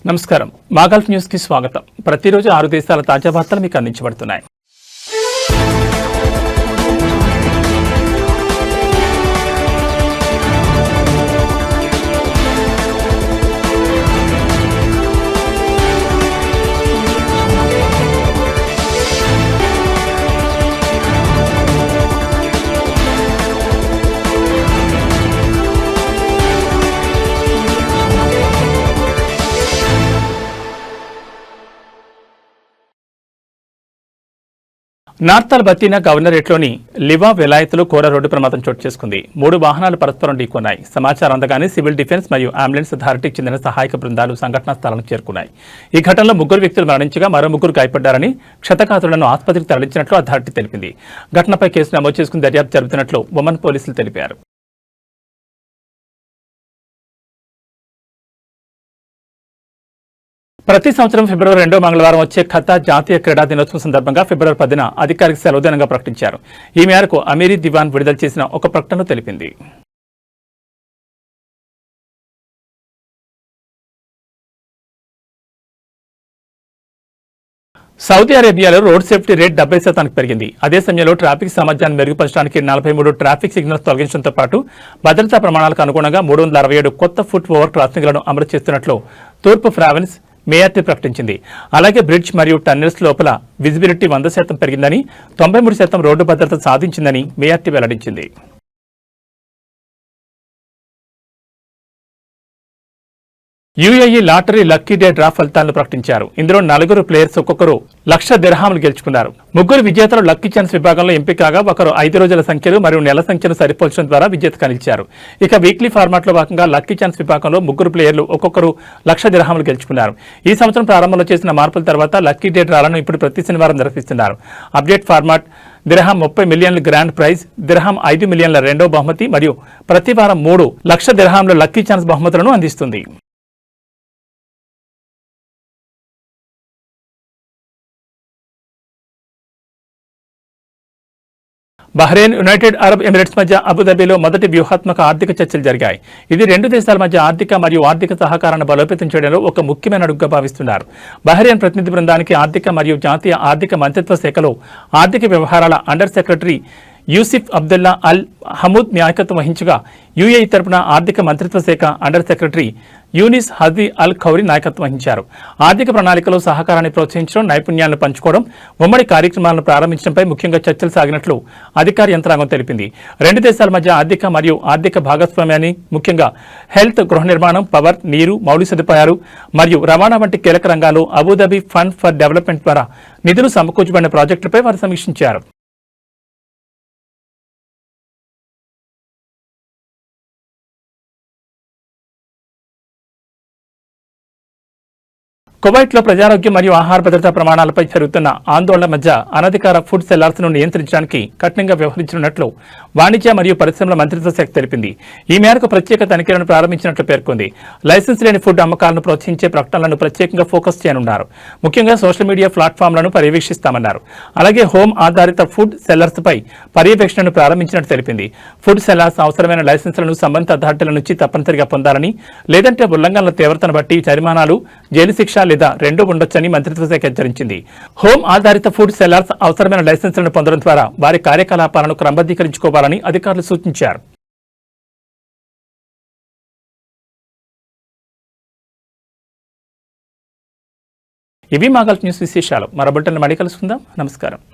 నమస్కారం మాగల్ఫ్ న్యూస్ కి స్వాగతం। ప్రతిరోజు 6 దేశాల తాజా వార్తలు మీకు అందించబడుతున్నాయి। నార్తల్ బతీనా గవర్నరేట్లోని లివా విలాయత్లో ఘోర రోడ్డు ప్రమాదం చోటు చేసుకుంది। 3 వాహనాలు పరస్పరం ఢీకొన్నాయి। సమాచారం అందగానే సివిల్ డిఫెన్స్ మరియు అంబులెన్స్ అథారిటీకి చెందిన సహాయక బృందాలు సంఘటనా స్థలానికి చేరుకున్నాయి। ఈ ఘటనలో 3 వ్యక్తులు మరణించగా మరో 3 గాయపడ్డారని, క్షతగాత్రులను ఆసుపత్రికి తరలించినట్లు అథారిటీ తెలిపింది। ఘటనపై కేసు నమోదు చేసుకుని దర్యాప్తు జరుపుతున్నట్లు ఒమన్ పోలీసులు తెలిపారు। ప్రతి సంవత్సరం ఫిబ్రవరి 2వ మంగళవారం వచ్చే ఖతార్ జాతీయ క్రీడా దినోత్సవం సందర్భంగా ఫిబ్రవరి 10న అధికారిక సెలవు దినంగా ప్రకటించారు। ఈ మేరకు అమీరీ దివాన్ విడుదల చేసిన ఒక ప్రకటనలో తెలిపింది। సౌదీ అరేబియాలో రోడ్ సేఫ్టీ రేట్ 70% పెరిగింది। అదే సమయంలో ట్రాఫిక్ సామర్థ్యాన్ని మెరుగుపరచడానికి 43 ట్రాఫిక్ సిగ్నల్స్ తొలగించడంతో పాటు భద్రతా ప్రమాణాలకు అనుగుణంగా 367 కొత్త ఫుట్ ఓవర్ క్రాసింగ్లను అమలు చేస్తున్నట్లు తూర్పు ప్రావిన్స్ మేయర్టీ ప్రకటించింది। అలాగే బ్రిడ్జ్ మరియు టన్నెల్స్ లోపల విజిబిలిటీ 100% పెరిగిందని, 93% రోడ్డు భద్రత సాధించిందని మేయర్టీ వెల్లడించింది। UAE lottery lucky day draw ఫలితాలను ప్రకటించారు। ఇందులో 4 ప్లేయర్స్ ఒక్కొక్కరు 1,00,000 దిర్హాములు గెలుచుకున్నారు। 3 విజేతలు లక్కీ ఛాన్స్ విభాగంలో ఎంపిక కాగా ఒకరు 5 రోజుల సంఖ్యలు మరియు నెల సంఖ్యను సరిపోల్చడం ద్వారా విజేతగా నిలిచారు। ఇక వీక్లీ ఫార్మాట్లో భాగంగా లక్కీ ఛాన్స్ విభాగంలో 3 ప్లేయర్లు ఒక్కొక్కరు 1,00,000 దిర్హాములు గెలుచుకున్నారు। ఈ సంవత్సరం ప్రారంభంలో చేసిన మార్పుల తర్వాత లక్కీ డే డ్రాలను ఇప్పుడు ప్రతి శనివారం నిర్వహిస్తున్నారు। అప్డేట్ ఫార్మాట్ దిర్హాం 30 మిలియన్ల గ్రాండ్ ప్రైజ్, దిర్హాం 5 మిలియన్ల రెండో బహుమతి మరియు ప్రతి వారం 3,00,000 దిర్హాంల లక్కీ ఛాన్స్ బహుమతులను అందిస్తుంది। బహ్రెయిన్, యునైటెడ్ అరబ్ ఎమిరేట్స్ మధ్య అబుదాబిలో మొదటి వ్యూహాత్మక ఆర్థిక చర్చలు జరిగాయి। ఇది 2 దేశాల మధ్య ఆర్థిక సహకారాన్ని బలోపేతం చేయడంలో ఒక ముఖ్యమైన అడుగుగా భావిస్తున్నారు। బహ్రెయిన్ ప్రతినిధి బృందానికి ఆర్థిక మరియు జాతీయ ఆర్థిక మంత్రిత్వ శాఖలో ఆర్థిక వ్యవహారాల అండర్ సెక్రటరీ యూసిఫ్ అబ్దుల్లా అల్ హమూద్ నాయకత్వం వహించగా, యూఏఈ తరపున ఆర్థిక మంత్రిత్వ శాఖ అండర్ సెక్రటరీ యూనిస్ హదీ అల్ ఖౌరీ నాయకత్వం వహించారు। ఆర్థిక ప్రణాళికలో సహకారాన్ని ప్రోత్సహించడం, నైపుణ్యాలను పంచుకోవడం, ఉమ్మడి కార్యక్రమాలను ప్రారంభించడంపై ముఖ్యంగా చర్చలు సాగినట్లు అధికార యంత్రాంగం తెలిపింది। 2 దేశాల మధ్య ఆర్థిక భాగస్వామ్యాన్ని ముఖ్యంగా హెల్త్, గృహ నిర్మాణం, పవర్, నీరు, మౌలిక సదుపాయాలు మరియు రవాణా వంటి కీలక రంగాల్లో అబుదాబి ఫండ్ ఫర్ డెవలప్మెంట్ ద్వారా నిధులు సమకూర్చబడిన ప్రాజెక్టులపై వారు సమీక్షించారు। కువైట్లో ప్రజారోగ్యం మరియు ఆహార భద్రతా ప్రమాణాలపై జరుగుతున్న ఆందోళన మధ్య అనధికార ఫుడ్ సెల్లర్స్ ను నియంత్రించడానికి కఠినంగా వ్యవహరించనున్నట్లు వాణిజ్య మరియు పరిశ్రమల మంత్రిత్వ శాఖ తెలిపింది। ఈ మేరకు ప్రత్యేక తనిఖీలను ప్రారంభించినట్లు పేర్కొంది। లైసెన్స్ లేని ఫుడ్ అమ్మకాలను ప్రోత్సహించే ప్రకటనలను ప్రత్యేకంగా ఫోకస్ చేయనున్నారు। ముఖ్యంగా సోషల్ మీడియా ప్లాట్ఫామ్లను పర్యవేక్షిస్తామన్నారు। అలాగే హోమ్ ఆధారిత ఫుడ్ సెల్లర్స్ పై పర్యవేక్షణను ప్రారంభించినట్టు తెలిపింది। ఫుడ్ సెల్లర్స్ అవసరమైన లైసెన్సులను సంబంధిత అథారిటీల నుంచి తప్పనిసరిగా పొందాలని, లేదంటే ఉల్లంఘనల తీవ్రతను బట్టి జరిమానాలు, జైలు శిక్ష లేదా రెండూ ఉండొచ్చని మంత్రిత్వ శాఖ హెచ్చరించింది। హోమ్ ఆధారిత ఫుడ్ సెల్లర్స్ అవసరమైన లైసెన్సులను పొందడం ద్వారా వారి కార్యకలాపాలను క్రమబద్ధీకరించుకోవాలని అధికారులు సూచించారు। ఇవి మాగల్ఫ్ న్యూస్ విశేషాలు। మరో బులెటిన్లో మళ్ళీ కలుసుకుందాం। నమస్కారం।